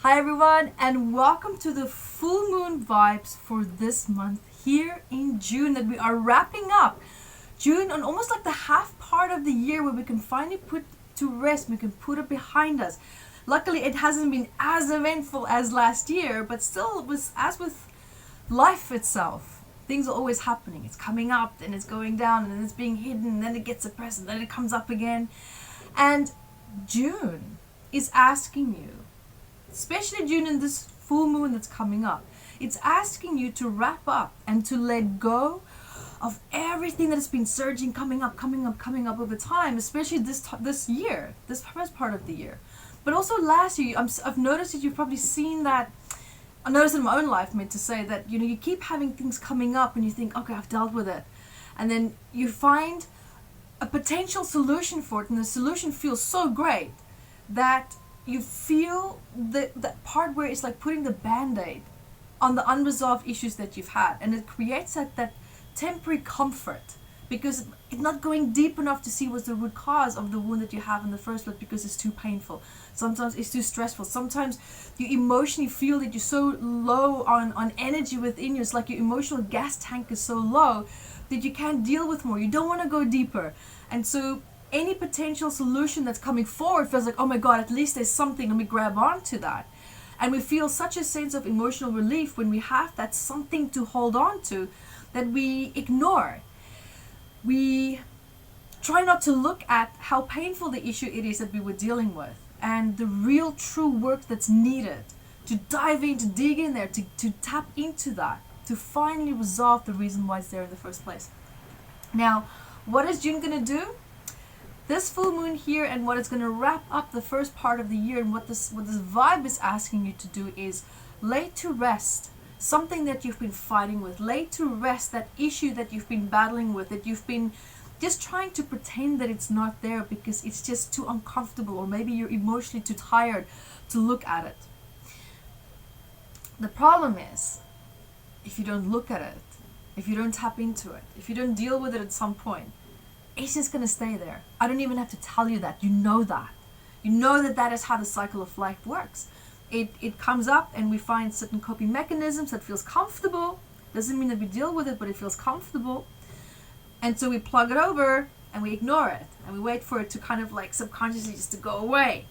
Hi everyone, and welcome to the full moon vibes for this month here in June that we are wrapping up. June on almost like the half part of the year where we can finally put to rest, we can put it behind us. Luckily it hasn't been as eventful as last year, but still as with life itself. Things are always happening. It's coming up, then it's going down, and then it's being hidden, and then it gets suppressed, and then it comes up again. And June is asking you, especially June in this full moon that's coming up, it's asking you to wrap up and to let go of everything that has been surging, coming up over time, especially this year, this first part of the year. But also last year, I've noticed that you've probably seen that. I noticed in my own life, meant to say that, you keep having things coming up and you think, okay, I've dealt with it. And then you find a potential solution for it, and the solution feels so great that you feel that part where it's like putting the band-aid on the unresolved issues that you've had, and it creates that temporary comfort because it's not going deep enough to see what's the root cause of the wound that you have in the first place, because it's too painful. Sometimes it's too stressful. Sometimes you emotionally feel that you're so low on energy within you. It's like your emotional gas tank is so low that you can't deal with more. You don't want to go deeper. And so any potential solution that's coming forward feels like, oh my God, at least there's something, let me grab onto that. And we feel such a sense of emotional relief when we have that something to hold on to that we ignore. We try not to look at how painful the issue it is that we were dealing with, and the real true work that's needed to dive in, to dig in there, to tap into that, to finally resolve the reason why it's there in the first place. Now, what is June going to do? This full moon here, and what it's going to wrap up the first part of the year, and what this vibe is asking you to do is lay to rest something that you've been fighting with. Lay to rest that issue that you've been battling with, that you've been just trying to pretend that it's not there because it's just too uncomfortable, or maybe you're emotionally too tired to look at it. The problem is, if you don't look at it, if you don't tap into it, if you don't deal with it at some point, it's just going to stay there. I don't even have to tell you that. You know that. You know that is how the cycle of life works. It comes up and we find certain coping mechanisms that feels comfortable. Doesn't mean that we deal with it, but it feels comfortable. And so we plug it over and we ignore it. And we wait for it to kind of like subconsciously just to go away.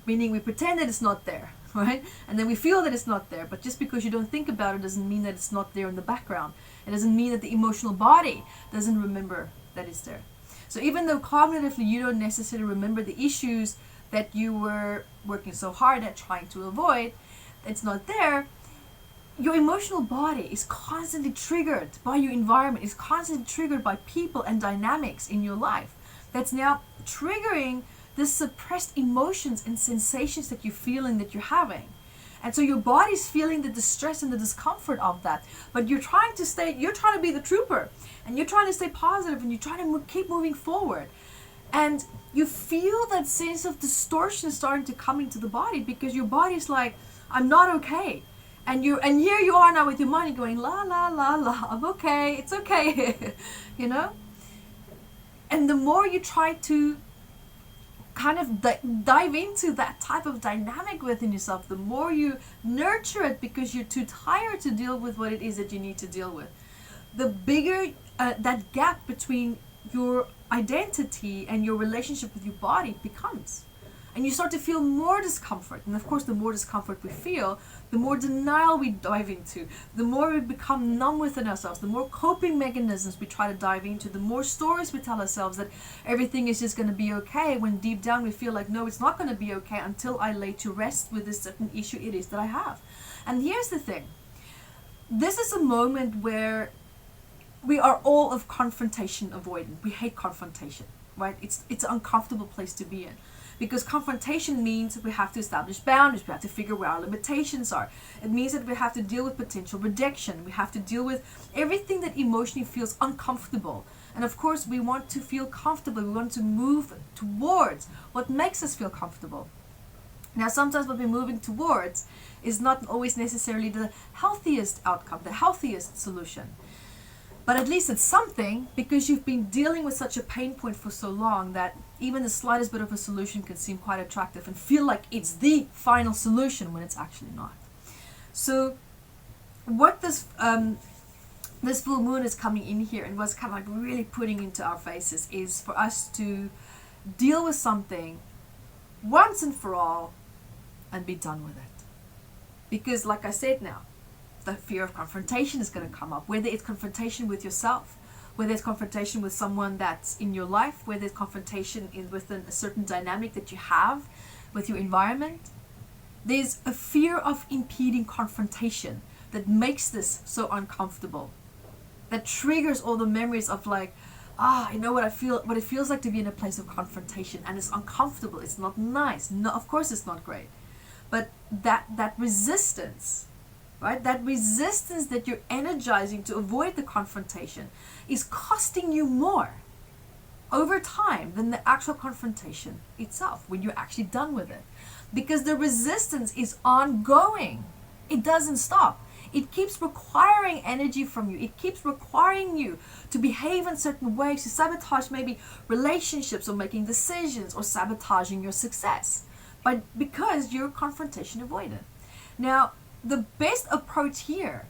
Meaning we pretend that it's not there, right? And then we feel that it's not there. But just because you don't think about it doesn't mean that it's not there in the background. It doesn't mean that the emotional body doesn't remember that it's there. So even though cognitively you don't necessarily remember the issues that you were working so hard at trying to avoid, it's not there, your emotional body is constantly triggered by your environment, is constantly triggered by people and dynamics in your life. That's now triggering the suppressed emotions and sensations that you're feeling, that you're having. And so your body's feeling the distress and the discomfort of that. But you're trying to be the trooper, and you're trying to stay positive, and you're trying to keep moving forward. And you feel that sense of distortion starting to come into the body, because your body's like, I'm not okay. And here you are now with your mind going, la, la, la, la, I'm okay, it's okay, And the more you try to kind of dive into that type of dynamic within yourself, the more you nurture it because you're too tired to deal with what it is that you need to deal with. The bigger that gap between your identity and your relationship with your body becomes. And you start to feel more discomfort. And of course, the more discomfort we feel, the more denial we dive into, the more we become numb within ourselves, the more coping mechanisms we try to dive into, the more stories we tell ourselves that everything is just going to be okay, when deep down we feel like, no, it's not going to be okay until I lay to rest with this certain issue it is that I have. And here's the thing. This is a moment where we are all of confrontation avoidant. We hate confrontation, right? It's an uncomfortable place to be in. Because confrontation means we have to establish boundaries. We have to figure where our limitations are. It means that we have to deal with potential rejection. We have to deal with everything that emotionally feels uncomfortable. And of course, we want to feel comfortable. We want to move towards what makes us feel comfortable. Now, sometimes what we're moving towards is not always necessarily the healthiest outcome, the healthiest solution. But at least it's something, because you've been dealing with such a pain point for so long that even the slightest bit of a solution can seem quite attractive and feel like it's the final solution when it's actually not. So what this full moon is coming in here, and what's kind of like really putting into our faces, is for us to deal with something once and for all and be done with it. Because like I said now, the fear of confrontation is going to come up, whether it's confrontation with yourself, whether it's confrontation with someone that's in your life, whether it's confrontation within a certain dynamic that you have with your environment. There's a fear of impeding confrontation that makes this so uncomfortable, that triggers all the memories of like, I know what it feels like to be in a place of confrontation, and it's uncomfortable, it's not nice. No, of course it's not great. But that resistance, right? That resistance that you're energizing to avoid the confrontation is costing you more over time than the actual confrontation itself when you're actually done with it. Because the resistance is ongoing. It doesn't stop. It keeps requiring energy from you. It keeps requiring you to behave in certain ways, to sabotage maybe relationships or making decisions or sabotaging your success, because you're confrontation avoidant. Now, the best approach here,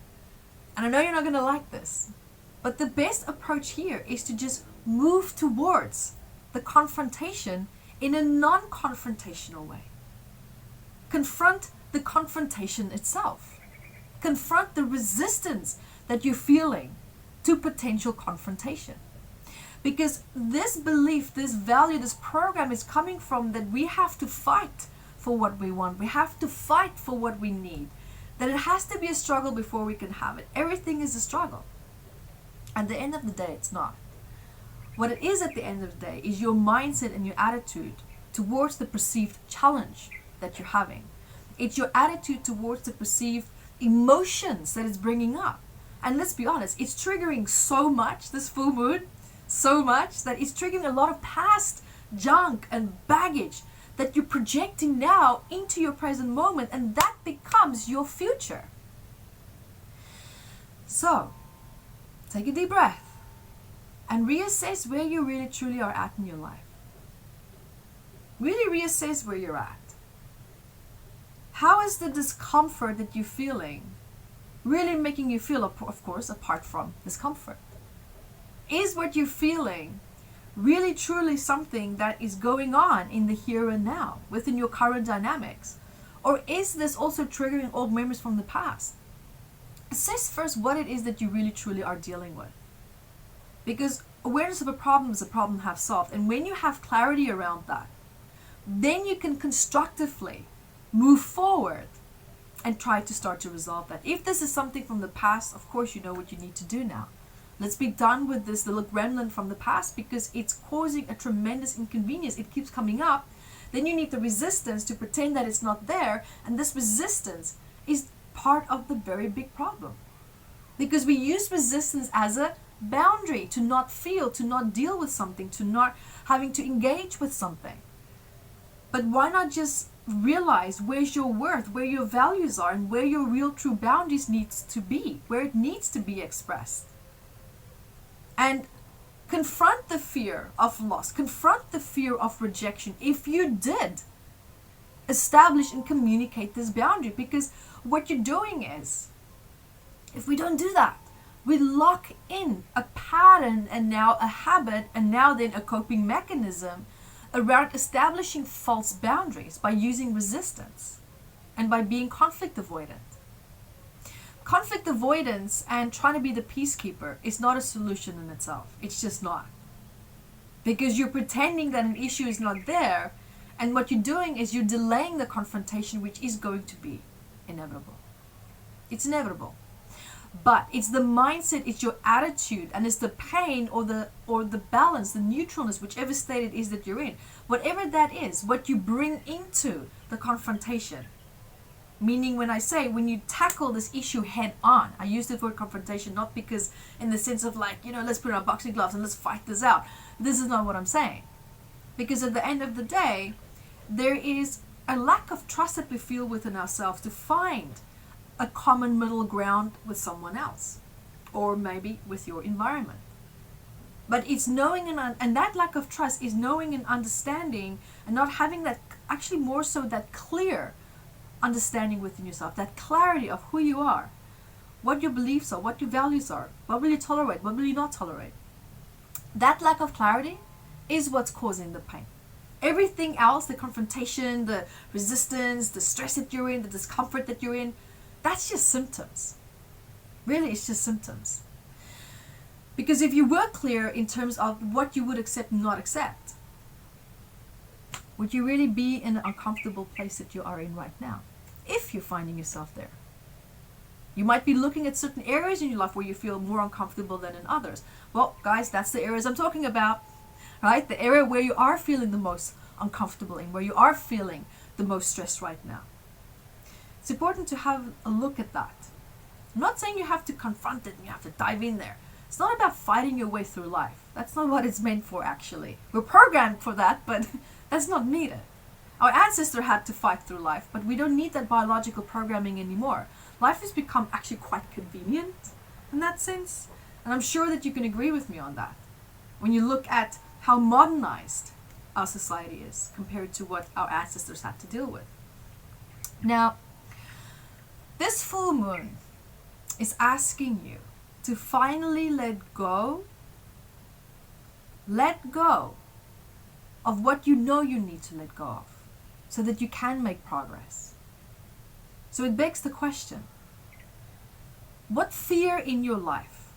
and I know you're not going to like this, but the best approach here is to just move towards the confrontation in a non-confrontational way. Confront the confrontation itself. Confront the resistance that you're feeling to potential confrontation. Because this belief, this value, this program is coming from that we have to fight for what we want. We have to fight for what we need. That it has to be a struggle before we can have it. Everything is a struggle. At the end of the day, it's not. What it is at the end of the day is your mindset and your attitude towards the perceived challenge that you're having. It's your attitude towards the perceived emotions that it's bringing up. And let's be honest, it's triggering so much, this full moon, so much that it's triggering a lot of past junk and baggage that you're projecting now into your present moment, and that becomes your future. So, take a deep breath and reassess where you really truly are at in your life. Really reassess where you're at. How is the discomfort that you're feeling really making you feel, of course, apart from discomfort? Is what you're feeling really truly something that is going on in the here and now within your current dynamics? Or is this also triggering old memories from the past? Assess first what it is that you really truly are dealing with. Because awareness of a problem is a problem half solved. And when you have clarity around that, then you can constructively move forward and try to start to resolve that. If this is something from the past, of course you know what you need to do now. Let's be done with this little gremlin from the past, because it's causing a tremendous inconvenience. It keeps coming up. Then you need the resistance to pretend that it's not there, and this resistance is part of the very big problem. Because we use resistance as a boundary to not feel, to not deal with something, to not having to engage with something. But why not just realize where's your worth, where your values are, and where your real true boundaries needs to be, where it needs to be expressed. And confront the fear of loss, confront the fear of rejection if you did establish and communicate this boundary. Because what you're doing is, if we don't do that, we lock in a pattern and now a habit and now then a coping mechanism around establishing false boundaries by using resistance and by being conflict avoidant. Conflict avoidance and trying to be the peacekeeper is not a solution in itself. It's just not. Because you're pretending that an issue is not there, and what you're doing is you're delaying the confrontation, which is going to be inevitable. It's inevitable. But it's the mindset, it's your attitude, and it's the pain or the balance, the neutralness, whichever state it is that you're in. Whatever that is, what you bring into the confrontation. Meaning when you tackle this issue head on, I use the word confrontation not because in the sense of like, let's put on our boxing gloves and let's fight this out. This is not what I'm saying. Because at the end of the day, there is a lack of trust that we feel within ourselves to find a common middle ground with someone else. or maybe with your environment. But it's knowing and that lack of trust is knowing and understanding and not having that, actually more so that clear understanding within yourself, that clarity of who you are, what your beliefs are, what your values are, what will you tolerate, what will you not tolerate. That lack of clarity is what's causing the pain. Everything else, the confrontation, the resistance, the stress that you're in, the discomfort that you're in, that's just symptoms. Really, it's just symptoms. Because if you were clear in terms of what you would accept and not accept, would you really be in an uncomfortable place that you are in right now? If you're finding yourself there. You might be looking at certain areas in your life where you feel more uncomfortable than in others. Well, guys, that's the areas I'm talking about, right? The area where you are feeling the most uncomfortable in, where you are feeling the most stressed right now. It's important to have a look at that. I'm not saying you have to confront it and you have to dive in there. It's not about fighting your way through life. That's not what it's meant for, actually. We're programmed for that, but that's not needed. Our ancestor had to fight through life, but we don't need that biological programming anymore. Life has become actually quite convenient in that sense, and I'm sure that you can agree with me on that. When you look at how modernized our society is compared to what our ancestors had to deal with. Now, this full moon is asking you to finally let go of what you know you need to let go of so that you can make progress. So it begs the question, what fear in your life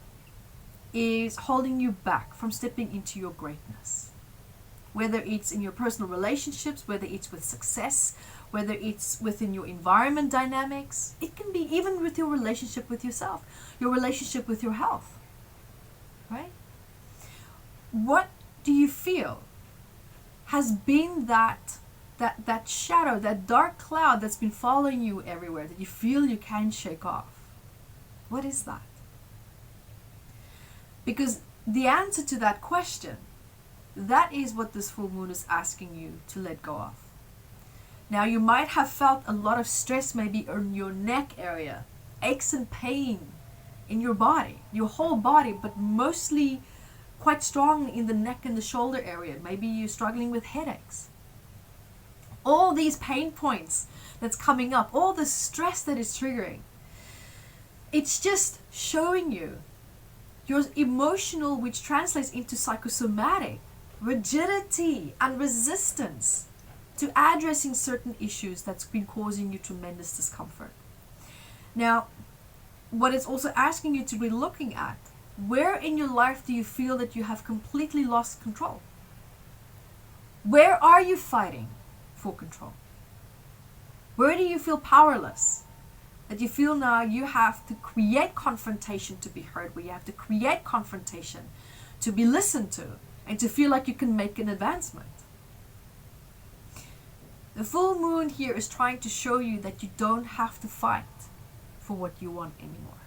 is holding you back from stepping into your greatness? Whether it's in your personal relationships, whether it's with success, whether it's within your environment dynamics, it can be even with your relationship with yourself, your relationship with your health, right? What do you feel has been that shadow, that dark cloud that's been following you everywhere, that you feel you can't shake off? What is that? Because the answer to that question, that is what this full moon is asking you to let go of. Now, you might have felt a lot of stress maybe in your neck area, aches and pain in your body, your whole body, but mostly quite strong in the neck and the shoulder area. Maybe you're struggling with headaches. All these pain points that's coming up, all the stress that is triggering, it's just showing you your emotional, which translates into psychosomatic, rigidity and resistance to addressing certain issues that's been causing you tremendous discomfort. Now, what it's also asking you to be looking at, where in your life do you feel that you have completely lost control? Where are you fighting for control? Where do you feel powerless? That you feel now you have to create confrontation to be heard, where you have to create confrontation to be listened to, and to feel like you can make an advancement. The full moon here is trying to show you that you don't have to fight for what you want anymore.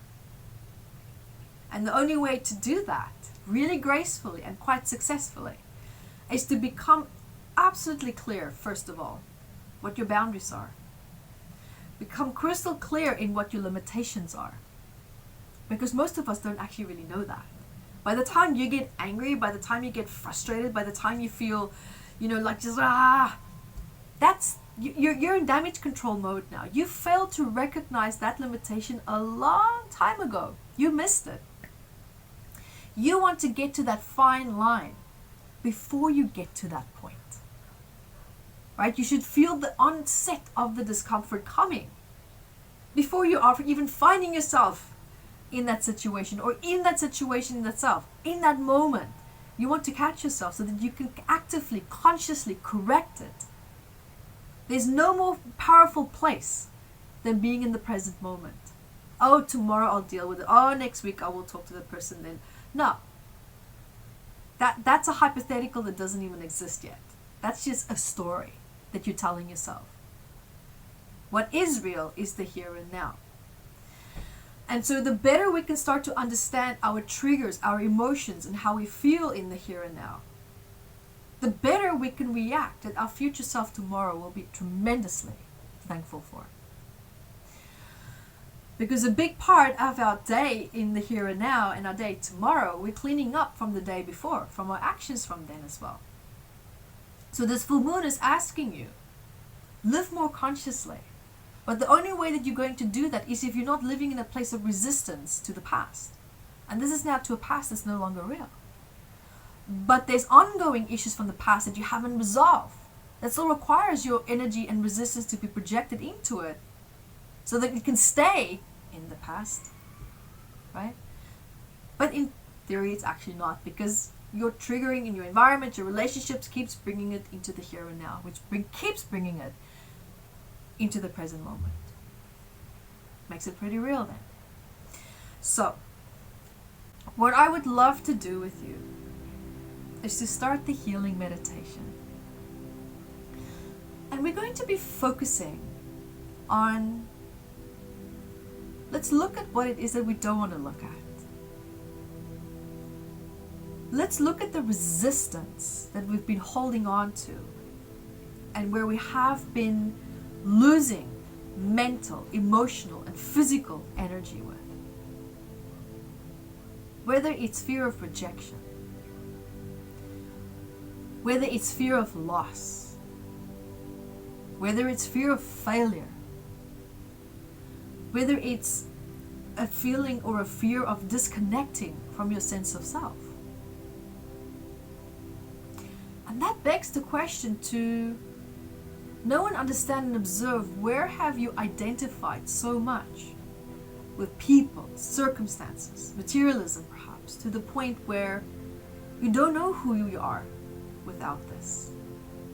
And the only way to do that, really gracefully and quite successfully, is to become absolutely clear, first of all, what your boundaries are. Become crystal clear in what your limitations are. Because most of us don't actually really know that. By the time you get angry, by the time you get frustrated, by the time you feel, like just, you're in damage control mode now. You failed to recognize that limitation a long time ago. You missed it. You want to get to that fine line before you get to that point. Right? You should feel the onset of the discomfort coming before you are even finding yourself in that situation, or in that situation in itself. In that moment, you want to catch yourself so that you can actively, consciously correct it. There's no more powerful place than being in the present moment. Oh, tomorrow I'll deal with it. Oh, next week I will talk to the person then. No. That's a hypothetical that doesn't even exist yet. That's just a story that you're telling yourself. What is real is the here and now. And so the better we can start to understand our triggers, our emotions, and how we feel in the here and now, the better we can react, and our future self tomorrow will be tremendously thankful for. Because a big part of our day in the here and now and our day tomorrow, we're cleaning up from the day before, from our actions from then as well. So this full moon is asking you, live more consciously. But the only way that you're going to do that is if you're not living in a place of resistance to the past. And this is now to a past that's no longer real. But there's ongoing issues from the past that you haven't resolved. That still requires your energy and resistance to be projected into it so that it can stay in the past, right? But in theory, it's actually not, because you're triggering in your environment, your relationships keeps bringing it into the here and now, which keeps bringing it into the present moment. Makes it pretty real then. So, what I would love to do with you is to start the healing meditation. And we're going to be focusing on, let's look at what it is that we don't want to look at. Let's look at the resistance that we've been holding on to and where we have been losing mental, emotional, and physical energy with. Whether it's fear of rejection, whether it's fear of loss, whether it's fear of failure, whether it's a feeling or a fear of disconnecting from your sense of self. And that begs the question to know and understand and observe, where have you identified so much with people, circumstances, materialism perhaps, to the point where you don't know who you are without this.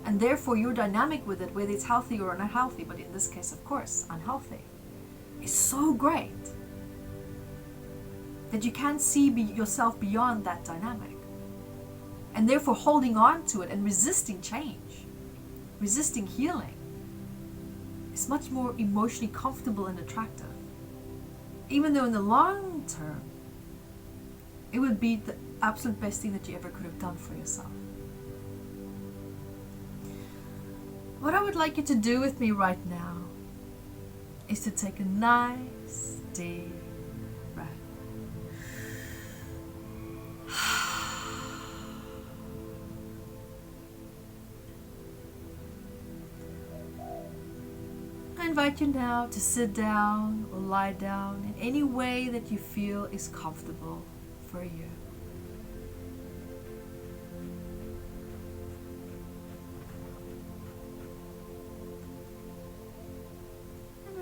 And therefore your dynamic with it, whether it's healthy or unhealthy, but in this case of course unhealthy, is so great that you can't see yourself beyond that dynamic. And therefore holding on to it and resisting change, resisting healing, is much more emotionally comfortable and attractive. Even though in the long term, it would be the absolute best thing that you ever could have done for yourself. What I would like you to do with me right now is to take a nice deep breath. I invite you now to sit down or lie down in any way that you feel is comfortable for you.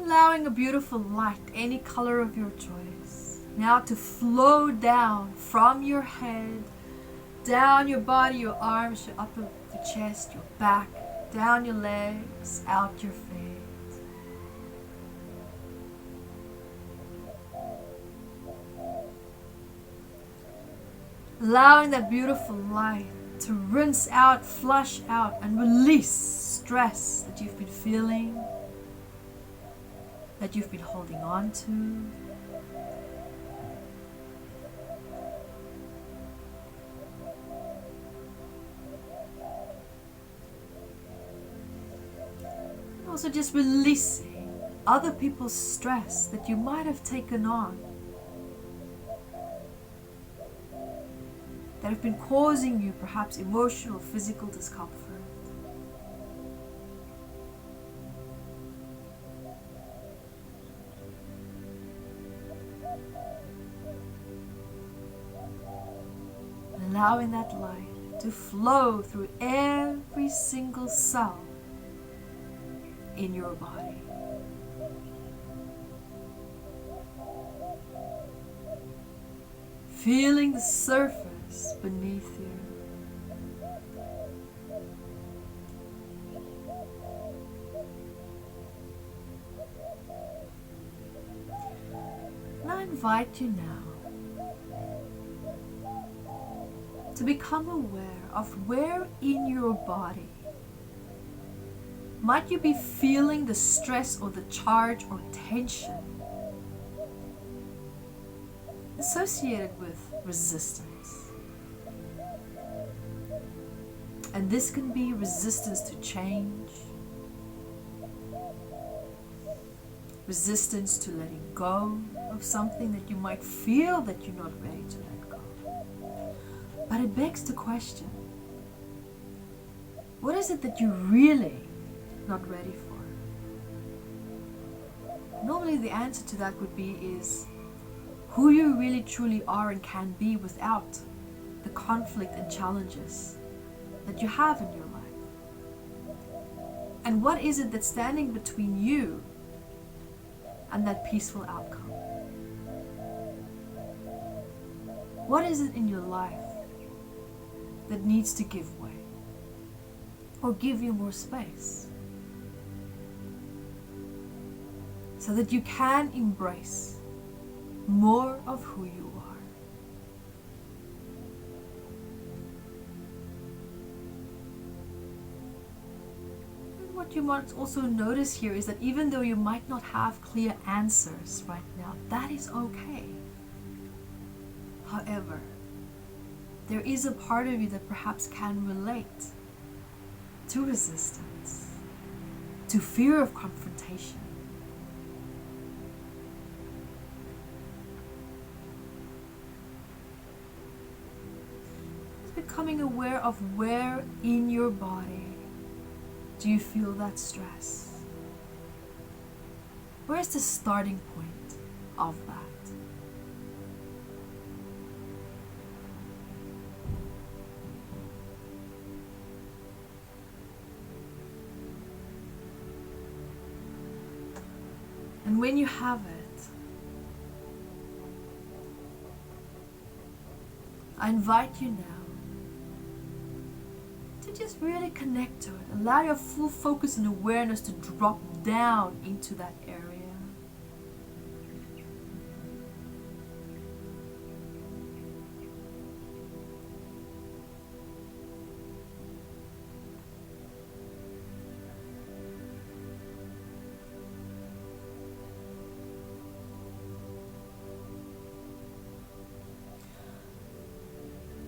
Allowing a beautiful light, any color of your choice, now to flow down from your head, down your body, your arms, your upper, your chest, your back, down your legs, out your face. Allowing that beautiful light to rinse out, flush out, and release stress that you've been feeling, that you've been holding on to. And also just releasing other people's stress that you might have taken on, that have been causing you perhaps emotional, physical discomfort. Allowing that light to flow through every single cell in your body. Feeling the surface beneath you. And I invite you now to become aware of where in your body might you be feeling the stress or the charge or tension associated with resistance. And this can be resistance to change, resistance to letting go of something that you might feel that you're not ready to let go. But it begs the question, what is it that you're really not ready for? Normally the answer to that would be is who you really truly are and can be without the conflict and challenges that you have in your life. And what is it that's standing between you and that peaceful outcome? What is it in your life that needs to give way or give you more space so that you can embrace more of who you are? What you might also notice here is that even though you might not have clear answers right now, that is okay. However, there is a part of you that perhaps can relate to resistance, to fear of confrontation. It's becoming aware of where in your body do you feel that stress? Where's the starting point of that? And when you have it, I invite you now to just really connect to it. Allow your full focus and awareness to drop down into that area.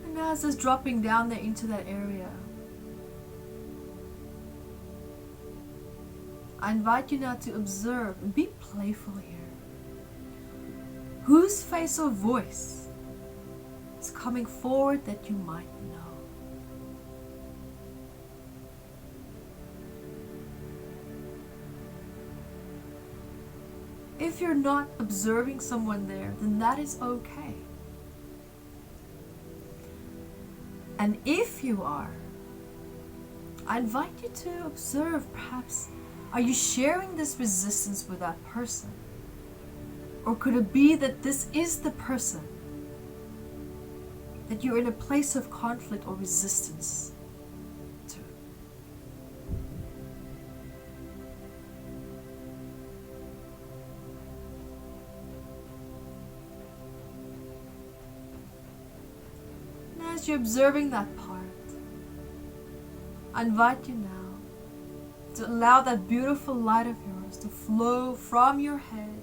And as it's dropping down there into that area, I invite you now to observe and be playful here. Whose face or voice is coming forward that you might know? If you're not observing someone there, then that is okay. And if you are, I invite you to observe, perhaps, are you sharing this resistance with that person? Or could it be that this is the person that you're in a place of conflict or resistance to? And as you're observing that part, I invite you now to allow that beautiful light of yours to flow from your head,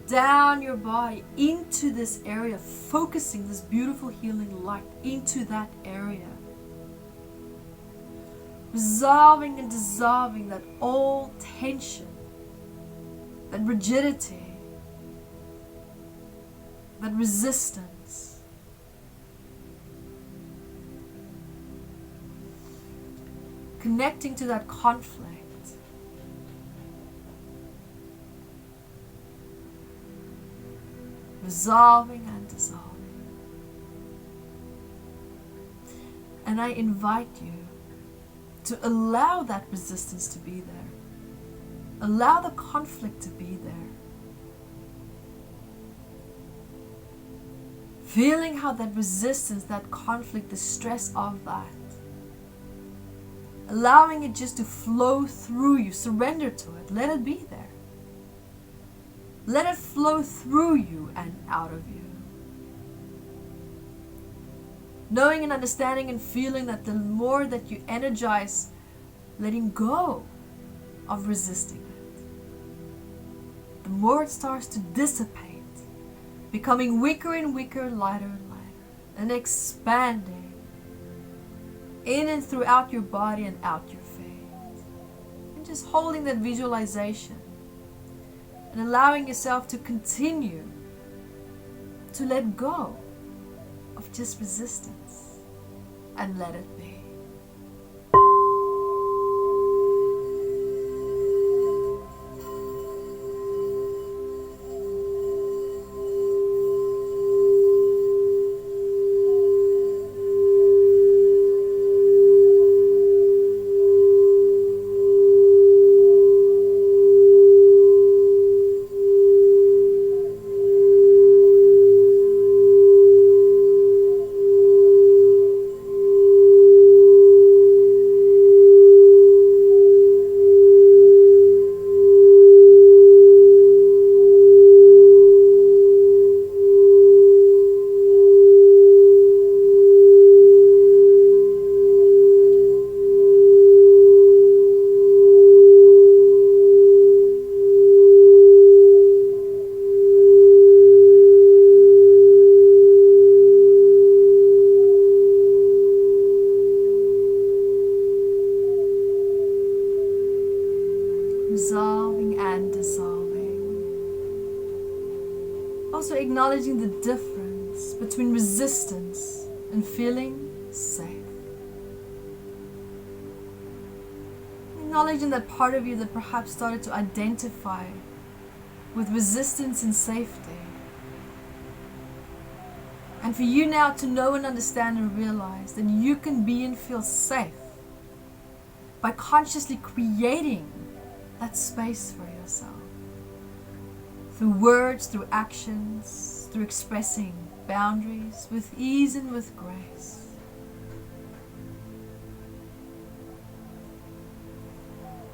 down your body, into this area, focusing this beautiful healing light into that area. Resolving and dissolving that old tension, that rigidity, that resistance. Connecting to that conflict. Resolving and dissolving. And I invite you to allow that resistance to be there. Allow the conflict to be there. Feeling how that resistance, that conflict, the stress of that, allowing it just to flow through you. Surrender to it. Let it be there. Let it flow through you and out of you. Knowing and understanding and feeling that the more that you energize letting go of resisting it, the more it starts to dissipate, becoming weaker and weaker, lighter and lighter, and expanding in and throughout your body and out your face. And just holding that visualization. and allowing yourself to continue to let go of just resistance and let it be. Resolving and dissolving. Also acknowledging the difference between resistance and feeling safe. Acknowledging that part of you that perhaps started to identify with resistance and safety. And for you now to know and understand and realize that you can be and feel safe by consciously creating that space for yourself. Through words, through actions, through expressing boundaries with ease and with grace.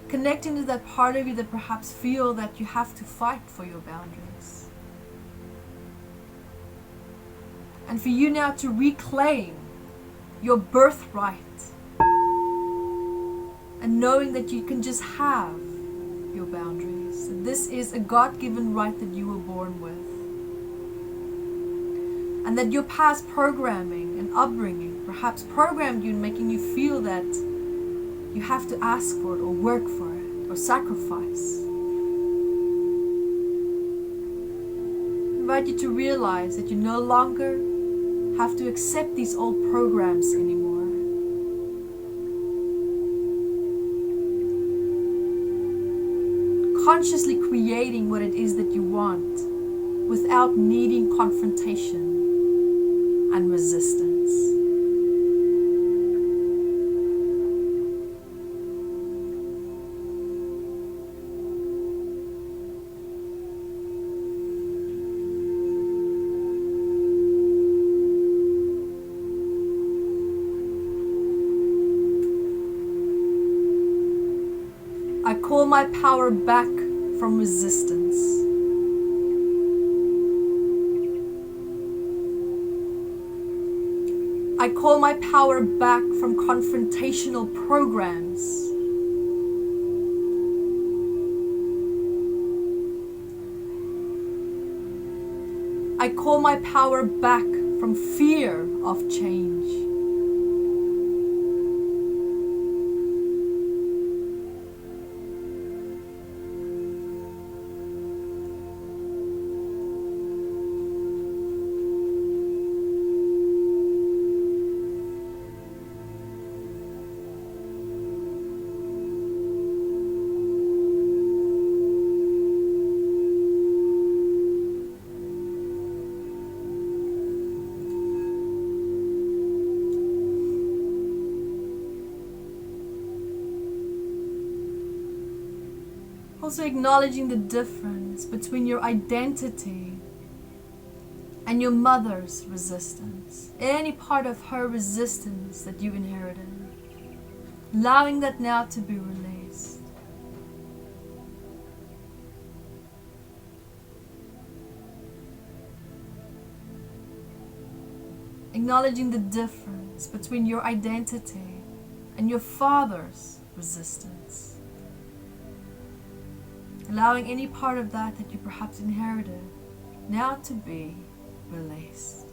Connecting to that part of you that perhaps feel that you have to fight for your boundaries. And for you now to reclaim your birthright. And knowing that you can just have your boundaries. That this is a God-given right that you were born with. And that your past programming and upbringing perhaps programmed you in making you feel that you have to ask for it or work for it or sacrifice. I invite you to realize that you no longer have to accept these old programs anymore. Consciously creating what it is that you want without needing confrontation and resistance. I call my power back from resistance. I call my power back from confrontational programs. I call my power back from fear of change. Also acknowledging the difference between your identity and your mother's resistance. Any part of her resistance that you inherited. Allowing that now to be released. Acknowledging the difference between your identity and your father's resistance. Allowing any part of that that you perhaps inherited now to be released.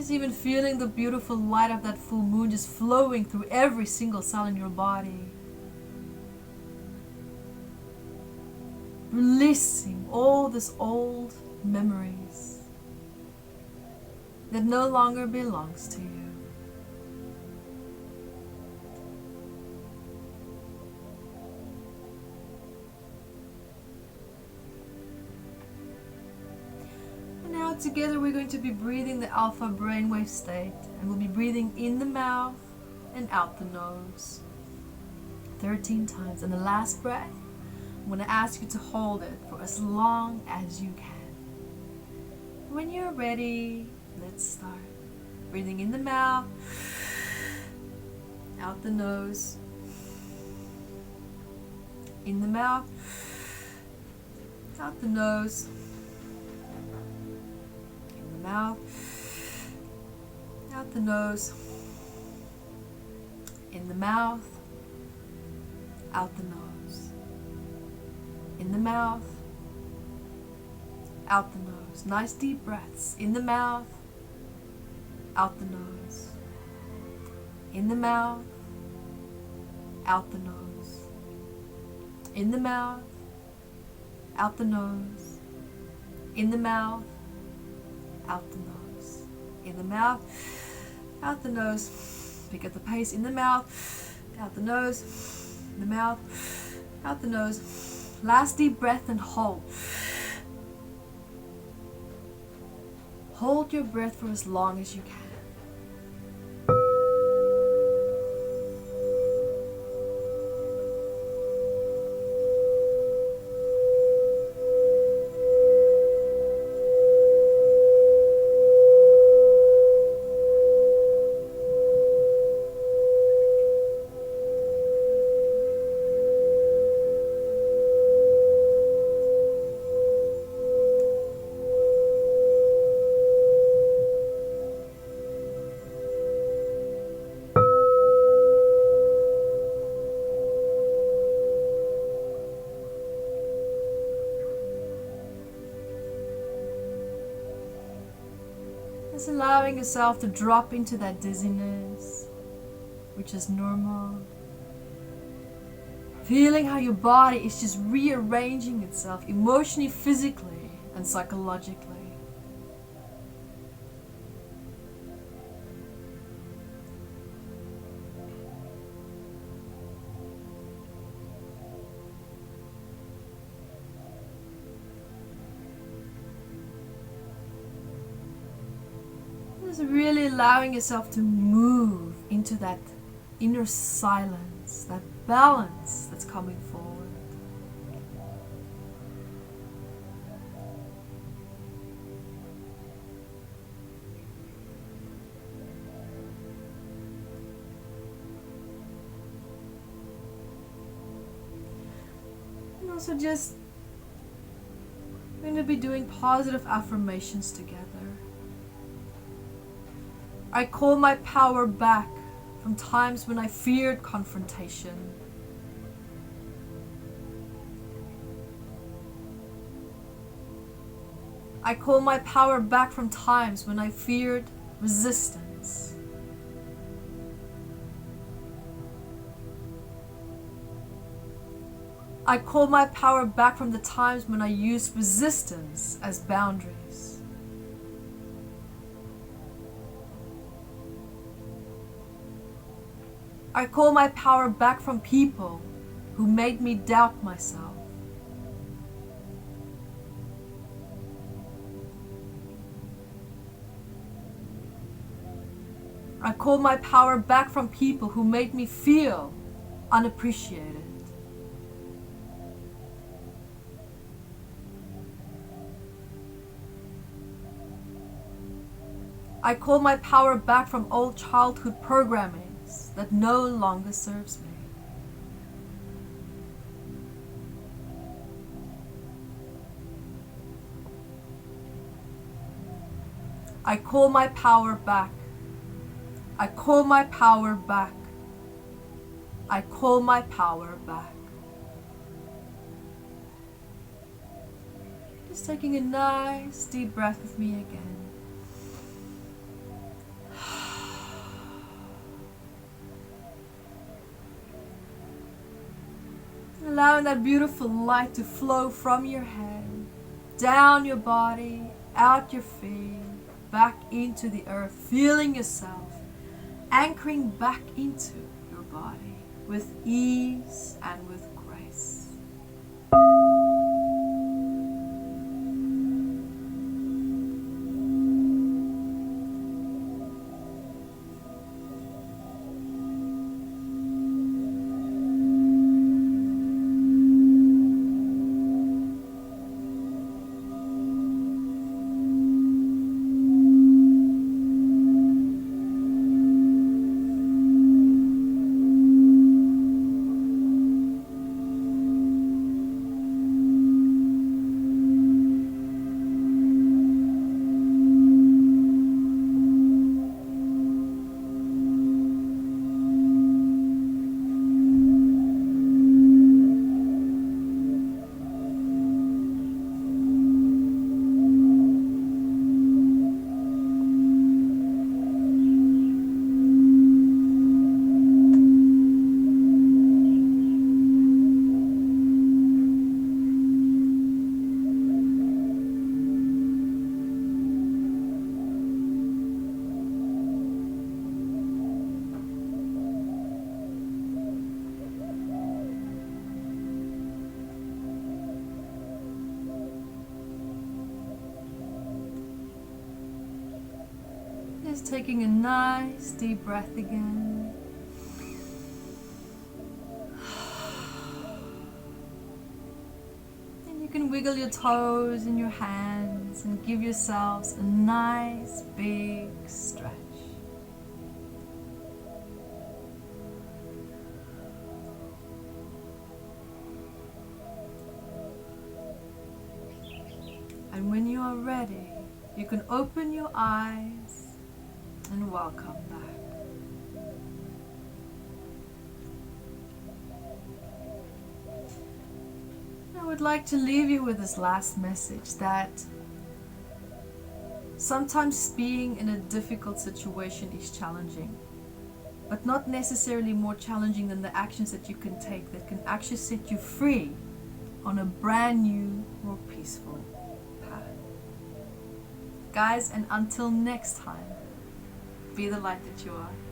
Just even feeling the beautiful light of that full moon just flowing through every single cell in your body. Releasing all these old memories that no longer belongs to you. And now together we're going to be breathing the alpha brainwave state, and we'll be breathing in the mouth and out the nose 13 times. And the last breath, I'm going to ask you to hold it for as long as you can. When you're ready, let's start. Breathing in the mouth, out the nose, in the mouth, out the nose, in the mouth, out the nose, in the mouth, out the nose, in the mouth, out the nose. Nice deep breaths. In the mouth, out the nose. In the mouth, out the nose. In the mouth, out the nose. In the mouth, out the nose. In the mouth, out the nose. Pick up the pace. In the mouth, out the nose. In the mouth, out the nose. Last deep breath and hold. Hold your breath for as long as you can. Just allowing yourself to drop into that dizziness, which is normal. Feeling how your body is just rearranging itself emotionally, physically, and psychologically. Just really allowing yourself to move into that inner silence, that balance that's coming forward. And also just we're going to be doing positive affirmations together. I call my power back from times when I feared confrontation. I call my power back from times when I feared resistance. I call my power back from the times when I used resistance as boundaries. I call my power back from people who made me doubt myself. I call my power back from people who made me feel unappreciated. I call my power back from old childhood programming that no longer serves me. I call my power back. I call my power back. I call my power back. Just taking a nice deep breath with me again. allowing that beautiful light to flow from your head, down your body, out your feet, back into the earth, feeling yourself, anchoring back into your body with ease and with grace. Just taking a nice deep breath again. And you can wiggle your toes and your hands and give yourselves a nice big stretch. And when you are ready, you can open your eyes and welcome back. I would like to leave you with this last message that sometimes being in a difficult situation is challenging, but not necessarily more challenging than the actions that you can take that can actually set you free on a brand new, more peaceful path. Guys, and until next time, be the light that you are.